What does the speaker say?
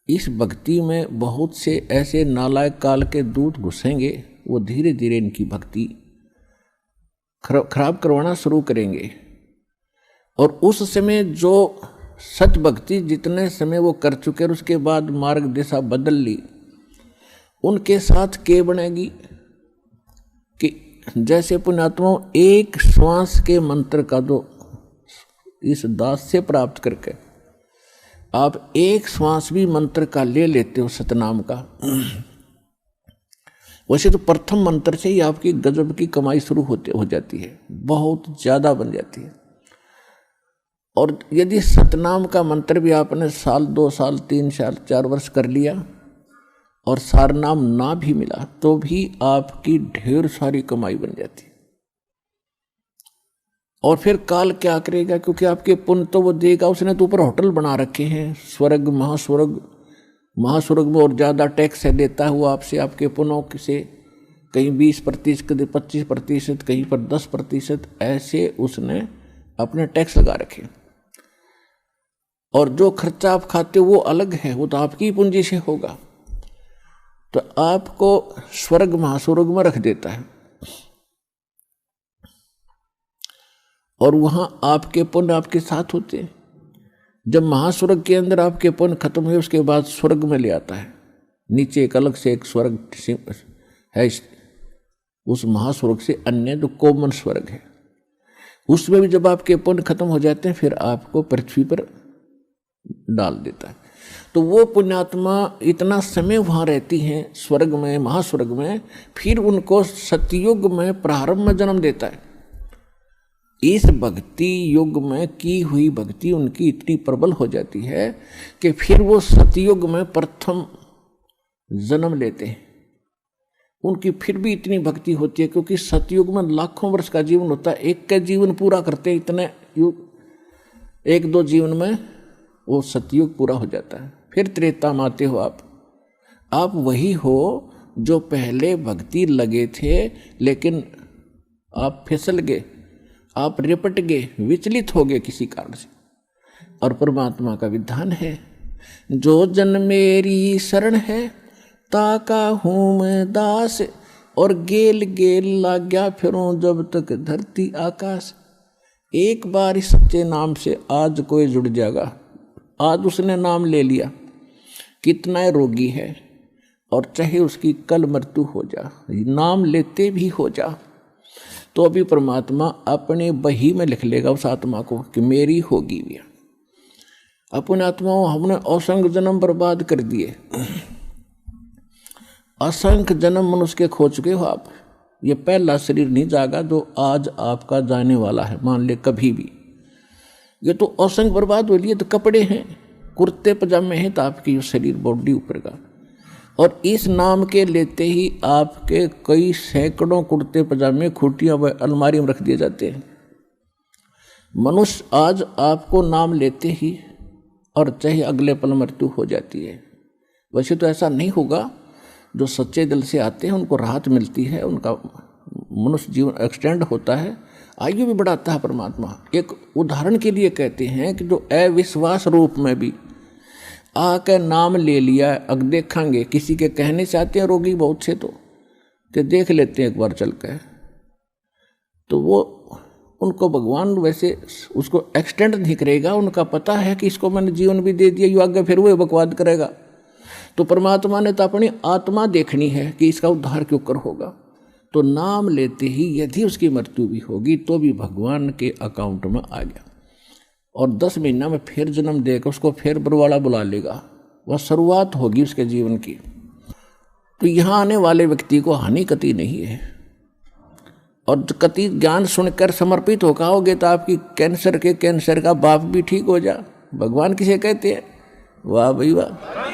इस भक्ति में बहुत से ऐसे नालायक काल के दूत घुसेंगे, वो धीरे धीरे इनकी भक्ति खराब करवाना शुरू करेंगे। और उस समय जो सच भक्ति जितने समय वो कर चुके और उसके बाद मार्ग दिशा बदल ली, उनके साथ क्या बनेगी कि जैसे पुण्यात्माओं एक श्वास के मंत्र का जो इस दास से प्राप्त करके आप एक श्वास भी मंत्र का ले लेते हो सतनाम का, वैसे तो प्रथम मंत्र से ही आपकी गजब की कमाई शुरू हो जाती है, बहुत ज़्यादा बन जाती है। और यदि सतनाम का मंत्र भी आपने साल 2 साल 3 साल 4 वर्ष कर लिया और सारनाम ना भी मिला तो भी आपकी ढेर सारी कमाई बन जाती है। और फिर काल क्या करेगा, क्योंकि आपके पुण्य तो वो देगा, उसने तो ऊपर होटल बना रखे हैं, स्वर्ग महास्वर्ग में और ज़्यादा टैक्स है देता हुआ आपसे, आपके पुण्यों से कहीं 20%, 25%, कहीं पर 10%, ऐसे उसने अपने टैक्स लगा रखे। और जो खर्चा आप खाते हो वो अलग है, वो तो आपकी पूंजी से होगा, तो आपको स्वर्ग महास्वर्ग में रख देता है। और वहां आपके पुण्य आपके साथ होते हैं। जब महास्वर्ग के अंदर आपके पुण्य खत्म हुए उसके बाद स्वर्ग में ले आता है, नीचे एक अलग से एक स्वर्ग है, उस महास्वर्ग से अन्य जो कॉमन स्वर्ग है, उसमें भी जब आपके पुण्य खत्म हो जाते हैं फिर आपको पृथ्वी पर डाल देता है। तो वो पुण्यात्मा इतना समय वहाँ रहती हैं स्वर्ग में, महास्वर्ग में, फिर उनको सतयुग में प्रारंभ में जन्म देता है। इस भक्ति युग में की हुई भक्ति उनकी इतनी प्रबल हो जाती है कि फिर वो सतयुग में प्रथम जन्म लेते हैं। उनकी फिर भी इतनी भक्ति होती है क्योंकि सतयुग में लाखों वर्ष का जीवन होता है, एक का जीवन पूरा करते हैं, इतने युग 1-2 जीवन में वो सतयुग पूरा हो जाता है। फिर त्रेता में आते हो आप वही हो जो पहले भक्ति लगे थे, लेकिन आप फिसल गए, आप रिपट गए, विचलित हो गए किसी कारण से। और परमात्मा का विधान है, जो जन मेरी शरण है ताका हूँ मैं दास, और गेल गेल लाग्या फिरूं जब तक धरती आकाश। एक बार इस सच्चे नाम से आज कोई जुड़ जाएगा, आज उसने नाम ले लिया, कितना रोगी है और चाहे उसकी कल मृत्यु हो जा, नाम लेते भी हो जा, तो अभी परमात्मा अपने बही में लिख लेगा उस आत्मा को कि मेरी होगी भी। अपने आत्माओं हमने असंख्य जन्म बर्बाद कर दिए, असंख्य जन्म मनुष्य के खो चुके हो आप। ये पहला शरीर नहीं जागा जो आज आपका जाने वाला है, मान ले कभी भी। ये तो असंख्य बर्बाद हो लिए, तो कपड़े हैं, कुर्ते पजामे हैं, तो आपकी शरीर बॉडी ऊपर का। और इस नाम के लेते ही आपके कई सैकड़ों कुर्ते पजामे खूटियां व अलमारी में रख दिए जाते हैं। मनुष्य आज आपको नाम लेते ही और चाहे अगले पल मृत्यु हो जाती है। वैसे तो ऐसा नहीं होगा, जो सच्चे दिल से आते हैं उनको राहत मिलती है, उनका मनुष्य जीवन एक्सटेंड होता है, आयु भी बढ़ाता है परमात्मा। एक उदाहरण के लिए कहते हैं कि जो अविश्वास रूप में भी आके नाम ले लिया, अब देखेंगे किसी के कहने से आते हैं रोगी बहुत से तो कि देख लेते हैं एक बार चल के, तो वो उनको भगवान वैसे उसको एक्सटेंड नहीं करेगा, उनका पता है कि इसको मैंने जीवन भी दे दिया, यू आगे फिर वो बकवाद करेगा। तो परमात्मा ने तो अपनी आत्मा देखनी है कि इसका उद्धार क्यों कर होगा, तो नाम लेते ही यदि उसकी मृत्यु भी होगी तो भी भगवान के अकाउंट में आ गया, और 10 महीना में फिर जन्म देकर उसको फिर बरवाला बुला लेगा, वह शुरुआत होगी उसके जीवन की। तो यहाँ आने वाले व्यक्ति को हानि कति नहीं है, और कति ज्ञान सुनकर समर्पित होकर आओगे तो आपकी कैंसर का बाप भी ठीक हो जा। भगवान किसे कहते हैं? वाह भाई वाह।